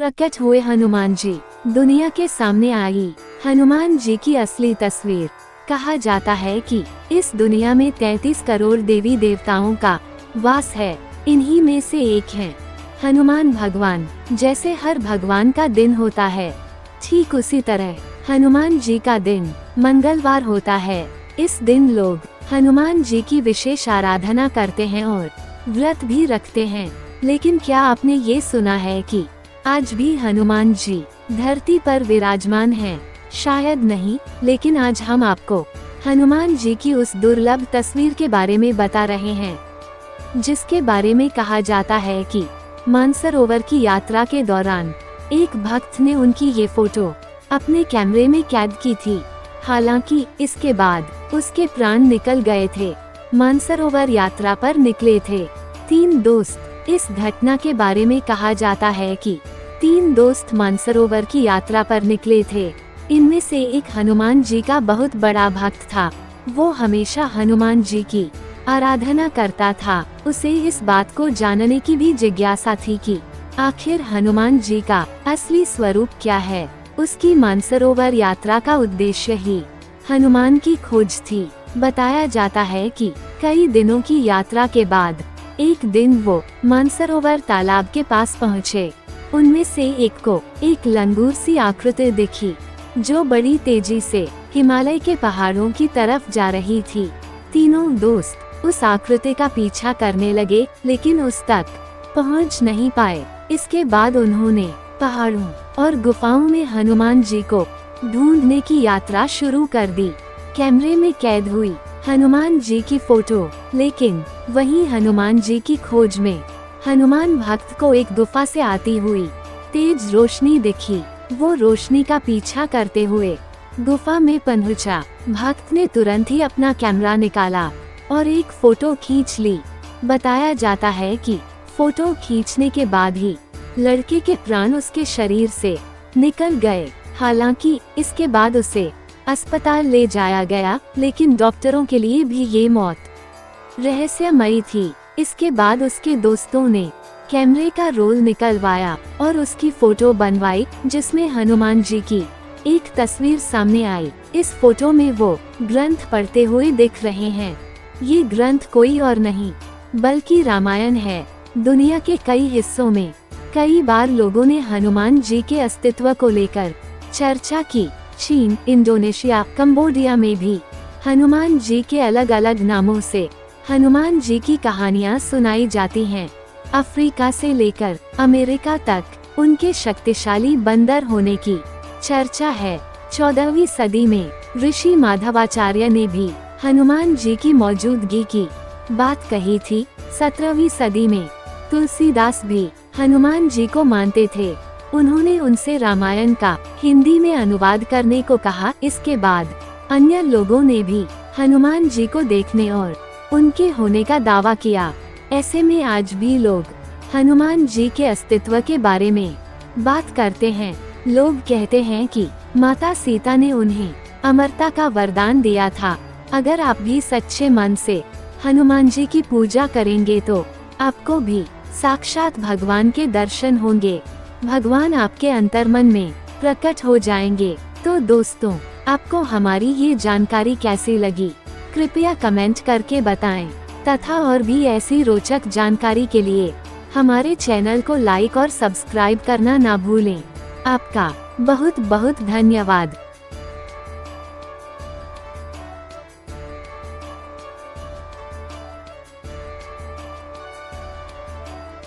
प्रकट हुए हनुमान जी। दुनिया के सामने आई हनुमान जी की असली तस्वीर। कहा जाता है कि इस दुनिया में 33 करोड़ देवी देवताओं का वास है। इन्हीं में से एक हैं हनुमान भगवान। जैसे हर भगवान का दिन होता है, ठीक उसी तरह हनुमान जी का दिन मंगलवार होता है। इस दिन लोग हनुमान जी की विशेष आराधना करते हैं और व्रत भी रखते हैं। लेकिन क्या आपने ये सुना है कि आज भी हनुमान जी धरती पर विराजमान हैं? शायद नहीं, लेकिन आज हम आपको हनुमान जी की उस दुर्लभ तस्वीर के बारे में बता रहे हैं, जिसके बारे में कहा जाता है कि मानसरोवर की यात्रा के दौरान एक भक्त ने उनकी ये फोटो अपने कैमरे में कैद की थी। हालांकि इसके बाद उसके प्राण निकल गए थे। मानसरोवर यात्रा पर निकले थे 3 दोस्त। इस घटना के बारे में कहा जाता है कि 3 दोस्त मानसरोवर की यात्रा पर निकले थे। इनमें से एक हनुमान जी का बहुत बड़ा भक्त था। वो हमेशा हनुमान जी की आराधना करता था। उसे इस बात को जानने की भी जिज्ञासा थी कि आखिर हनुमान जी का असली स्वरूप क्या है। उसकी मानसरोवर यात्रा का उद्देश्य ही हनुमान की खोज थी। बताया जाता है कि कई दिनों की यात्रा के बाद एक दिन वो मानसरोवर तालाब के पास पहुँचे। उनमें से एक को एक लंगूर सी आकृति दिखी, जो बड़ी तेजी से हिमालय के पहाड़ों की तरफ जा रही थी। तीनों दोस्त उस आकृति का पीछा करने लगे, लेकिन उस तक पहुंच नहीं पाए। इसके बाद उन्होंने पहाड़ों और गुफाओं में हनुमान जी को ढूंढने की यात्रा शुरू कर दी। कैमरे में कैद हुई हनुमान जी की फोटो, लेकिन वहीं हनुमान जी की खोज में हनुमान भक्त को एक गुफा से आती हुई तेज रोशनी दिखी। वो रोशनी का पीछा करते हुए गुफा में पहुंचा। भक्त ने तुरंत ही अपना कैमरा निकाला और एक फोटो खींच ली। बताया जाता है कि फोटो खींचने के बाद ही लड़के के प्राण उसके शरीर से निकल गए। हालांकि इसके बाद उसे अस्पताल ले जाया गया, लेकिन डॉक्टरों के लिए भी ये मौत रहस्यमयी थी। इसके बाद उसके दोस्तों ने कैमरे का रोल निकलवाया और उसकी फोटो बनवाई, जिसमें हनुमान जी की एक तस्वीर सामने आई। इस फोटो में वो ग्रंथ पढ़ते हुए दिख रहे हैं। ये ग्रंथ कोई और नहीं बल्कि रामायण है। दुनिया के कई हिस्सों में कई बार लोगों ने हनुमान जी के अस्तित्व को लेकर चर्चा की। चीन, इंडोनेशिया, कंबोडिया में भी हनुमान जी के अलग अलग नामों से हनुमान जी की कहानियाँ सुनाई जाती हैं। अफ्रीका से लेकर अमेरिका तक उनके शक्तिशाली बंदर होने की चर्चा है। 14वीं सदी में ऋषि माधवाचार्य ने भी हनुमान जी की मौजूदगी की बात कही थी। 17वीं सदी में तुलसीदास भी हनुमान जी को मानते थे। उन्होंने उनसे रामायण का हिंदी में अनुवाद करने को कहा। इसके बाद अन्य लोगों ने भी हनुमान जी को देखने और उनके होने का दावा किया। ऐसे में आज भी लोग हनुमान जी के अस्तित्व के बारे में बात करते हैं। लोग कहते हैं कि माता सीता ने उन्हें अमरता का वरदान दिया था। अगर आप भी सच्चे मन से हनुमान जी की पूजा करेंगे तो आपको भी साक्षात भगवान के दर्शन होंगे। भगवान आपके अंतर्मन में प्रकट हो जाएंगे। तो दोस्तों, आपको हमारी ये जानकारी कैसी लगी? कृपया कमेंट करके बताएं, तथा और भी ऐसी रोचक जानकारी के लिए हमारे चैनल को लाइक और सब्सक्राइब करना ना भूलें। आपका बहुत बहुत धन्यवाद।